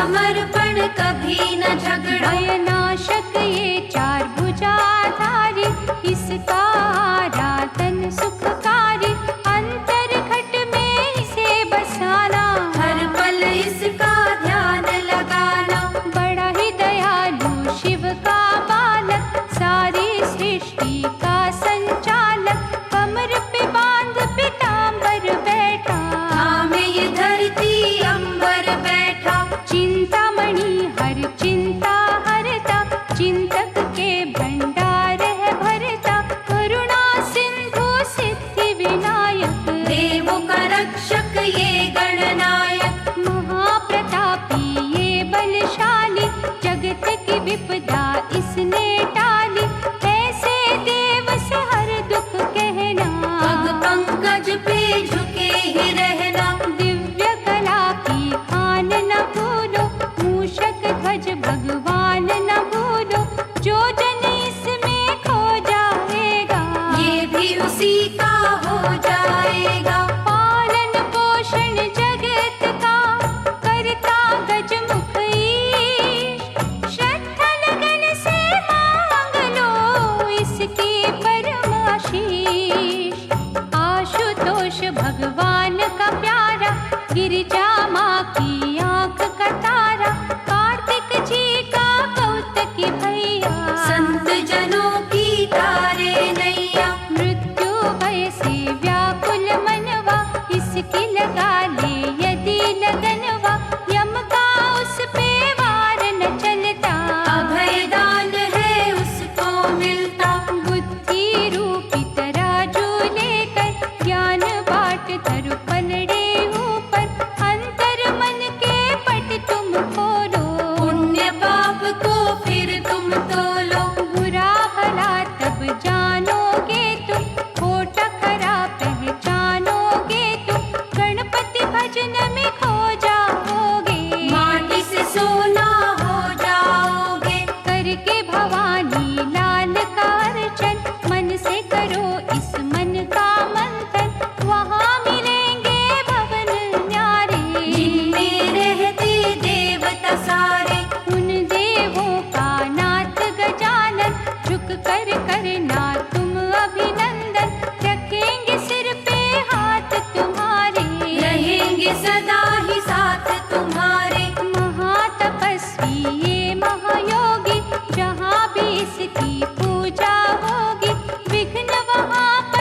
समर्पण कभी न झगड़ा। भयनाशक ये चार भुजाधारी, इसका आराधन सुखकारी, अंतर घट में इसे बसाना, हर पल इसका ध्यान लगाना। बड़ा ही दयालु शिव का बालक, सारी सृष्टि का संचालक, कमर पे बांध पीतांबर बैठा, थामे ये धरती अंबर बैठा। चिंतामणि हर चिंता हरता, चिंतक के भंडार है भरता, करुणा सिंधु सिद्धि विनायक, देवों का रक्षक ये गणनायक। महाप्रतापी ये बलशाली, जगत की विपदा इसने टाली, ऐसे देव से हर दुख कहना, पग पंकज पे झुके ही रहना। दिव्य कला की खान न भूलो, मूषक ध्वज भगवान न भूलो, जो जन इसमें खो जाएगा, ये भी उसी का हो जाएगा। पालन पोषण जगत का करता गजमुख ईश, श्रद्धा लगन से मांग लो इसकी परम आशीष। आशुतोष भगवान का प्यारा, गिरिजा माँ की आंख का तारा, कार्तिक जी का कौतकी भैया, संत जनों की तारे नैया। मृत्यु भय से व्याकुल मनवा, इसकी लगा ले यदि लगनवा, यम का उस पे वार न चलता, अभय दान है उसको मिलता। बुद्धि रूपी तराजू लेकर, ज्ञान बाट धरु पलड़े ऊपर, अंतर मन के पट तुम खोलो, पुण्य पाप को फिर तुम तोलो। बुरा भला तब जानोगे तुम, खोटा खरा पहचानोगे तुम, गणपति भजन में खो जाओगे, माटी से सोना हो जाओगे। करके भवानी लाल का अर्चन, मन से करो इस मन का मंथन, वहाँ मिलेंगे भवन न्यारे, जिनमें रहते देवता सारे। उन देवों का नाथ गजानन, झुक कर करना तुम अभिनंदन, रखेंगे सिर पे हाथ तुम्हारे, रहेंगे सदा ही साथ तुम्हारे। महातपस्वी ये महायोगी, जहाँ भी इसकी पूजा होगी, विघ्न वहाँ पर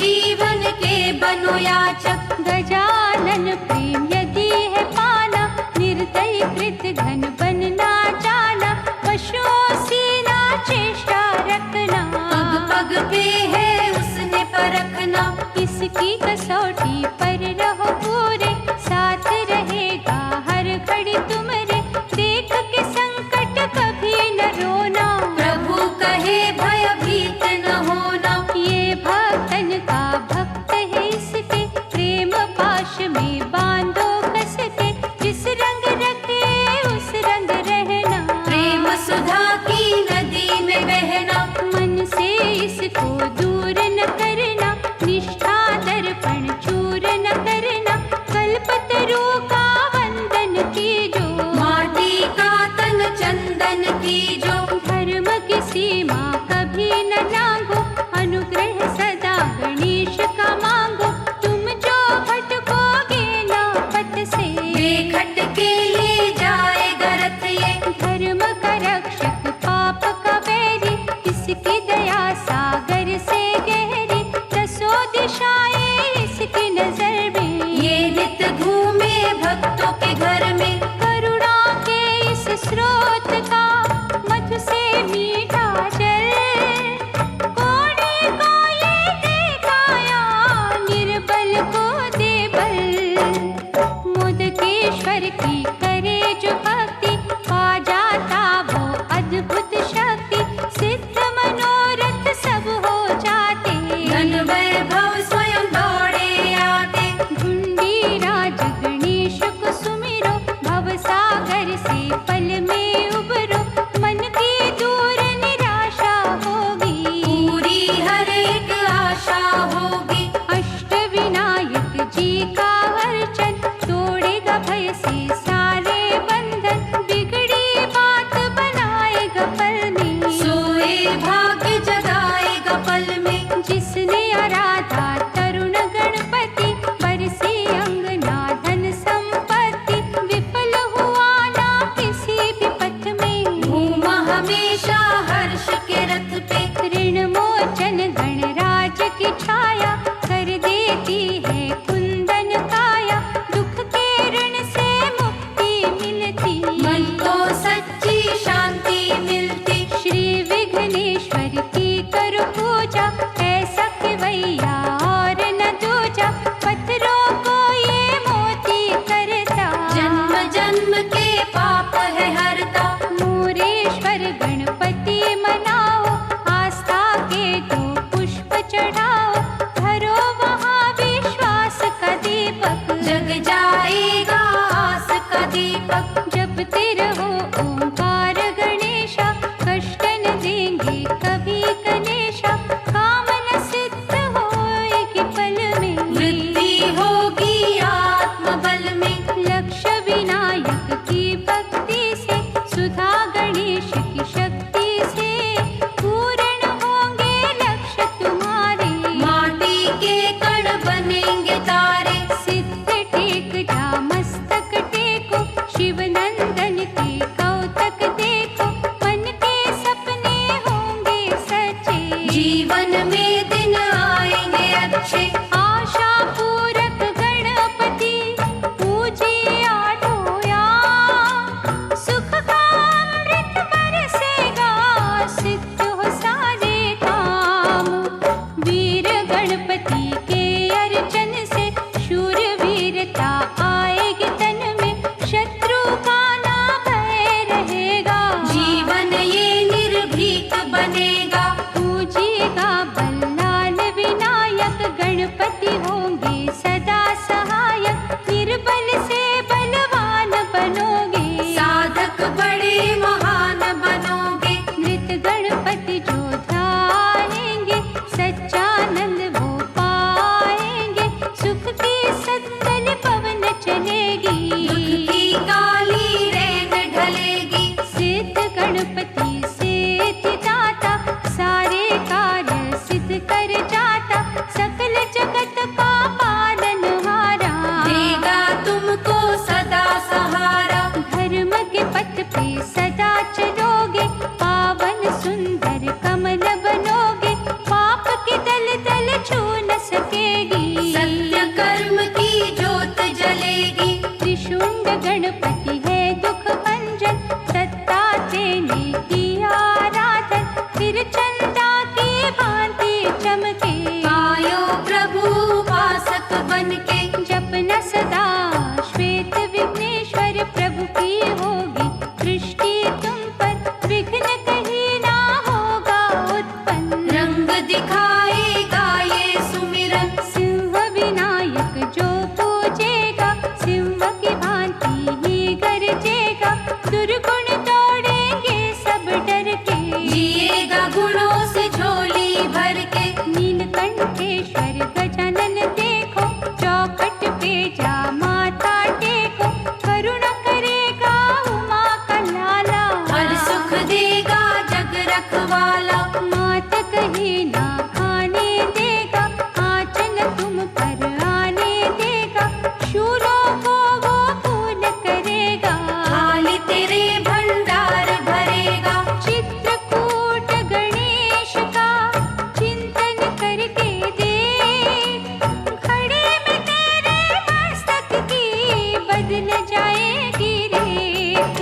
जीवन के बनो याचक। गजानन प्रेम यदि है पाना, निर्दयी कृत घन बनना जाना, पशुओं सी ना चेष्टा रखना, पग पग पे है उसने परखना। इसकी कसौटी पर रहो पूरे, साथ रहेगा हर घड़ी तुम्हारे, देख के संकट कभी न रोना, प्रभु कहे भयभीत न होना। ये भक्तन का भक्त है इसके, प्रेम पाश में बांधो कस के, जिस रंग रखे उस रंग रहना, प्रेम सुधा की नदी में बहना। मन से इसको दूर न करना, निष्ठा दर्पण चूर न करना, कल्पतरू का वंदन कीजो, माटी का तन चंदन कीजो। धर्म की सीमा कभी न लांघो, अनुग्रह सदा गणेश का मांगो, तुम जो भटकोगे ना पथ से, बेखट के ले जाएगा रथ ये। धर्म का रक्षक पाप का बैरी, इसकी दया सागर से गहरी, दसों दिशाएं इसकी नजर में, ये नित घूमे भक्तों के घर में। करुणा के इस स्रोत का मधु से मीठा जल, कोने को ये देखाया, निर्बल को दे बल, मोदकेश्वर की करे जो भक्ति, पा जाता वो अद्भुत शक्ति, सिद्ध मनोरथ सब हो जाते, धन वैभव स्वयं दौड़े आते। ढूंढी राज गणेश को सुमिरो, भव सागर से पल में उबरो, मन की दूर निराशा होगी, पूरी हर एक आशा होगी। अष्ट विनायक जी का अर्चन, तोड़ेगा भय से सारे बंधन, बिगड़ी बात बनाएगा पल में, सोए भाग्य जगाएगा पल में। जिसने आराधा तरुण गणपति, बरसे अंगना धन संपत्ति, विफल हुआ ना किसी भी पथ में, घूमा हमेशा हर्ष के रथ पे। ऋण मोचन गणराज की छाया, कर देती है कुंदन काया, दुख के ऋण से मुक्ति मिलती, मन को सच्ची शांति मिलती। श्री विघ्नेश्वर की करो पूजा, ऐसा खिवैया और न दूजा, पत्थरों को ये मोती करता, जन्म जन्म के पाप है हरता। मोरेश्वर गणपति मनाओ, आस्था के दो पुष्प चढ़ाओ, धरो वहाँ विश्वास का दीपक, जग जाएगा आस का दीपक। जपते रहो ओंकार गणेशा, कष्ट न देंगे कभी गणेशा, कामना सिद्ध होएगी पल में, वृद्धि होगी आत्मबल में। लक्ष्य विनायक की भक्ति से, सुधा गणेश की शक्ति से, पूर्ण होंगे लक्ष्य तुम्हारे, माटी के कण बनेंगे तारे। सिद्ध टेक जा मस्तक टेको, शिव नंदन के कौतक देखो, मन के सपने होंगे सच्चे, जीवन में दिन आएंगे अच्छे। आशा पूरक गणपति पूजिए आठों याम, सुख का अमृत बरसेगा, सिद्ध हो सारे काम, वीर गणपति के अर्चन से, शूरवीरता आएगी तन में, शत्रु का ना भय रहेगा, जीवन ये निर्भीक बनेगा। पूजिएगा बल्लाल विनायक, गणपति होंगे सदा सहायक, निर्बल से बलवान बनोगे, साधक बड़े महान बनोगे। नृत गणपति जो ध्याएंगे, सच्चानंद वो पाएंगे, सुख की सत्तल पवन चलेगी, दुख की काली रैन ढलेगी। सिद्ध गणपति सिद्धि दाता, सारे कार्य सिद्ध कर जाता, सकल जगत सकेगी। सत्य कर्म की ज्योत जलेगी। त्रिशूंड गणपति है दुख भंजन, सत्ता देने की आराधन, फिर चंदा की भांति चमके। आयो प्रभु उपासक बनके। जपना सदा श्वेत विघ्नेश्वर, प्रभु की होगी दृष्टि तुम पर, विघ्न कहीं ना होगा उत्पन्न। रंग दिखाएगा ये सुमिरन। सिंह विनायक जो पूजेगा, सिंह की भांति ही गरजेगा, दुर्गुण तोड़ेंगे सब डर के। जिएगा गुणों से झोली भर के। नीलकंठेश्वर गजानन देखो, चौखट पे जा माथा टेको, करुणा करेगा उमा का लाला। हर सुख देगा जग रखवाला। मात कहीं ना खाने देगा, आंचल तुम पर आने देगा, शूरों को वो फूल करेगा। थाली तेरे भंडार भरेगा। चित्रकूट गणेश का चिंतन करके देख, घड़े में तेरे मस्तक की बदल जाएगी रेख।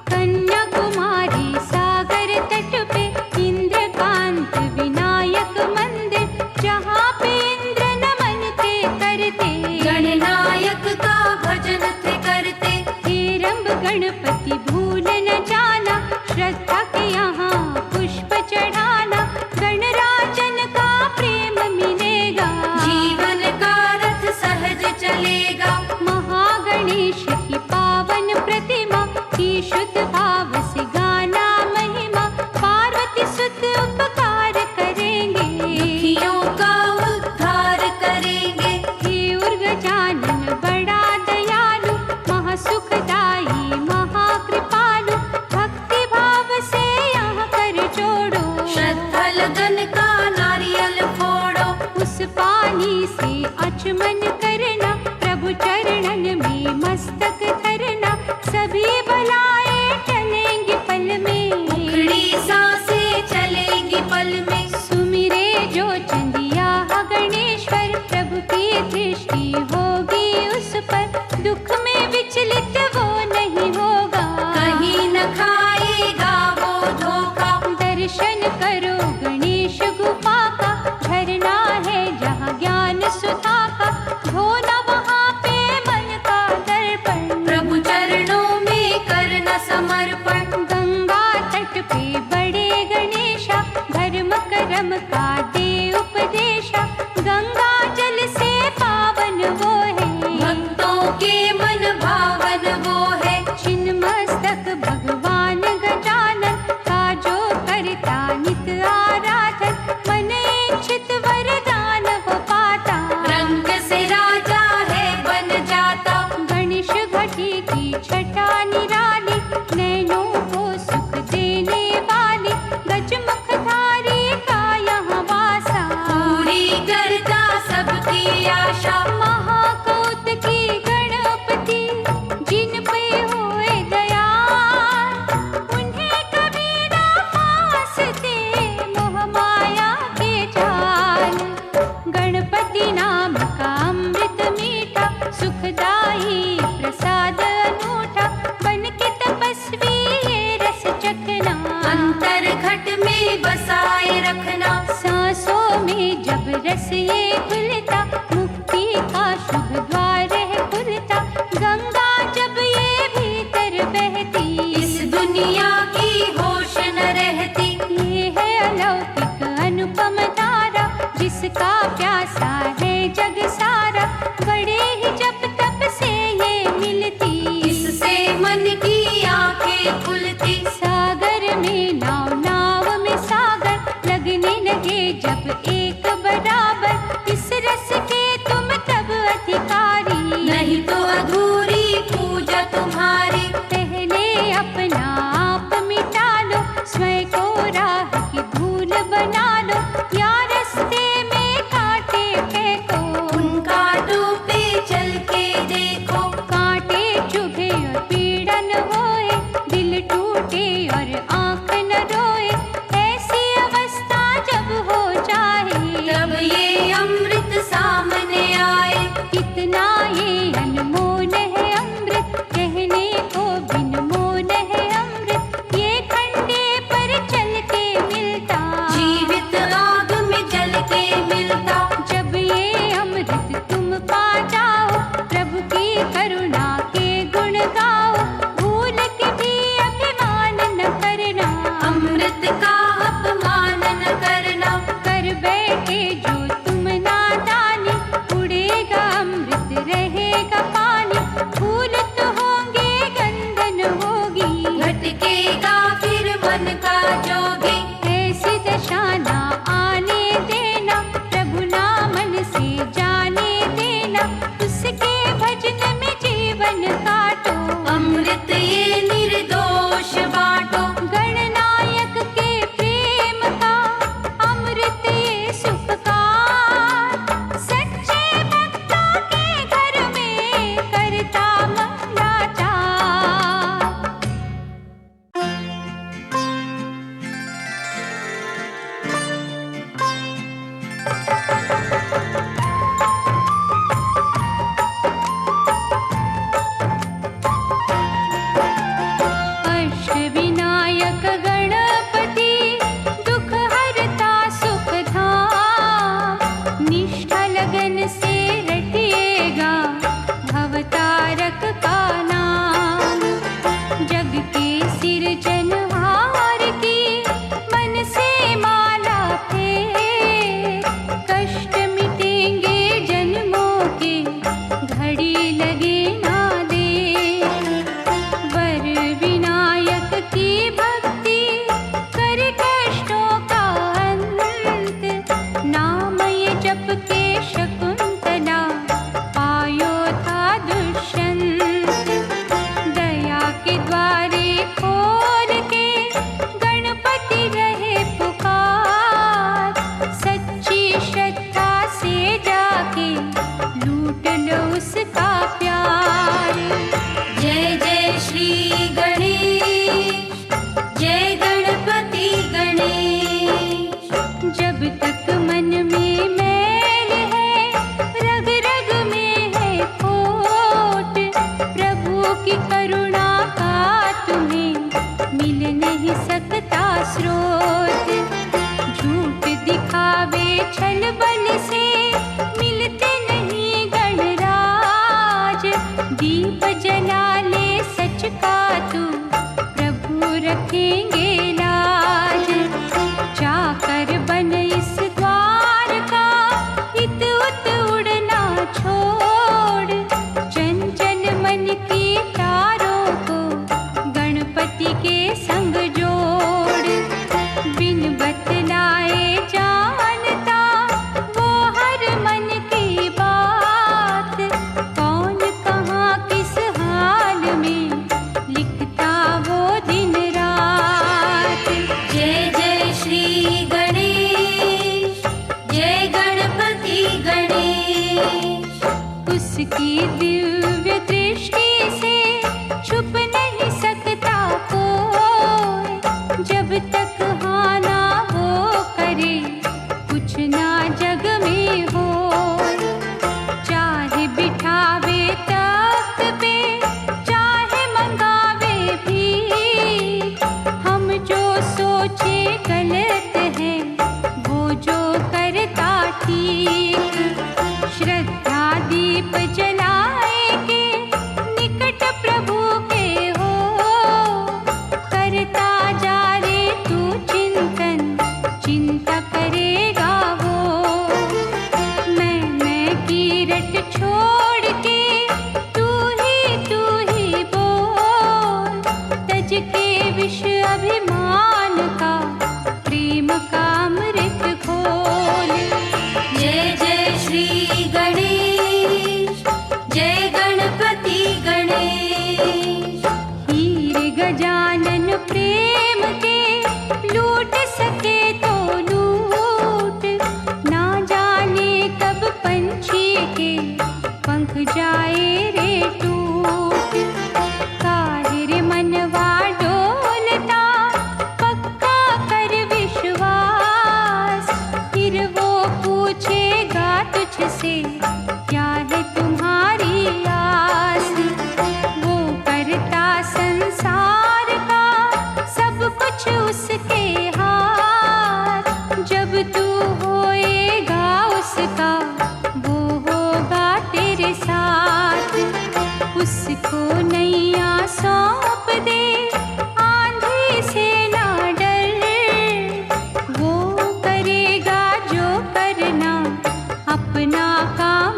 कन्याकुमारी सागर तट पे इंद्रकांत विनायक मंदिर, जहाँ पे इंद्र नमन थे करते। गणनायक का भजन थे करते। हेरंब गणपति भूल न जाना, श्रद्धा के यहाँ पुष्प चढ़ाना, गणराजन का प्रेम मिलेगा। जीवन का रथ सहज चलेगा। महागणेश की पावन प्रतिमा की शुद्ध भाव से गाना महिमा, पार्वती सुत उपकार करेंगे। दुखियों का उद्धार करेंगे। हे उर्गजानन बड़ा दयालु, महासुखदाई महाकृपालु, भक्ति भाव से यहाँ कर जोड़ो। श्रद्धा लगन का नारियल फोड़ो। उस पानी से आचमन करना, प्रभु चरणन में मस्तक धरना, सभी बलाएं टलेंगी पल में। उखड़ी सांसें चलेंगी पल में। सुमिरे जो चंदिया गणेश्वर, प्रभु की दृष्टि होगी उस पर, दुख में विचलित वो नहीं होगा। कहीं न खाएगा वो धोखा। दर्शन करो गणेश गुफा का, झरना है जहाँ ज्ञान सुधा का, धोना वहाँ पे मन का दर्पण। प्रभु चरणों में करना समर्पण। गंगा तट पे बड़े गणेशा, धर्म कर्म का दे उपदेशा, गंगा जल से पावन वो है। भक्तों के मन भावन वो है। छिन्न मस्तक भगवान गजानन का जो करता नित आराधन, मन इच्छित वरदान हो पाता। रंग से राजा है बन जाता। गणेश घटी की छटा निराली, नैनों को सुख देने वाली, गजमुखधारी का यहाँ वासा। पूरी करता सबकी आशा। महाकौत की गणपति जिन पे होए दयाल, उन्हें कभी ना फांसते मोह माया के जाल। गणपति नाम का अमृत मीठा, सुखदाई प्रसाद अनूठा, बन के तपस्वी ये रस चखना। अंतर घट में बसाए रखना। सांसों में जब रस ये घुलता, मुक्ति का शुभ द्वार है खुलता, गंगा जब ये भीतर बहती, इस दुनिया की होश न रहती। ये है अलौकिक अनुपम धारा, जिसका प्यासा है जग सारा, बड़े ही जप तप से ये मिलती। इससे मन की आंखें खुलती। सागर में नाव नाव में सागर, लगने लगे जब एक बराबर, इस रस के तुम तब अधिकारी। नहीं तो अधूरी पूजा तुम्हारी। पहले अपना आप मिटा लो, स्वयं को राह की धूल बना लो, या रस्ते में कांटे फेंको। उनका उसकी दिव्य दृष्टि से छुप नहीं सकता कोई। जब तक हाँ ना वो करे कुछ ना जग में हो। चाहे बिठावे तख्त पे चाहे मंगावे भी, हम जो सोचे गलत है वो जो करता ठीक। श्रद्धा दीप जलाए के निकट प्रभु के हो। करता जा रे तू चिंतन, चिंता करेगा वो। मैं की रट छोड़ के तू ही बोल। तज के विष अभिमान का प्रेम का अमृत खोल। जय जय श्री गणेश, जय गणपति गणेश। हीर गजानन प्रेम के लूट सके तो लूट। ना जाने कब पंछी के पंख जाए रे टूट। काहिर मनवा डोलता पक्का कर विश्वास। फिर वो पूछेगा तुझसे क्या है तुम्हारी आस। वो करता संसार का सब कुछ उसके हाथ। जब तू होएगा उसका वो होगा तेरे साथ। उसको नैया सौंप दे आंधी से ना डर। वो करेगा जो करना अपना काम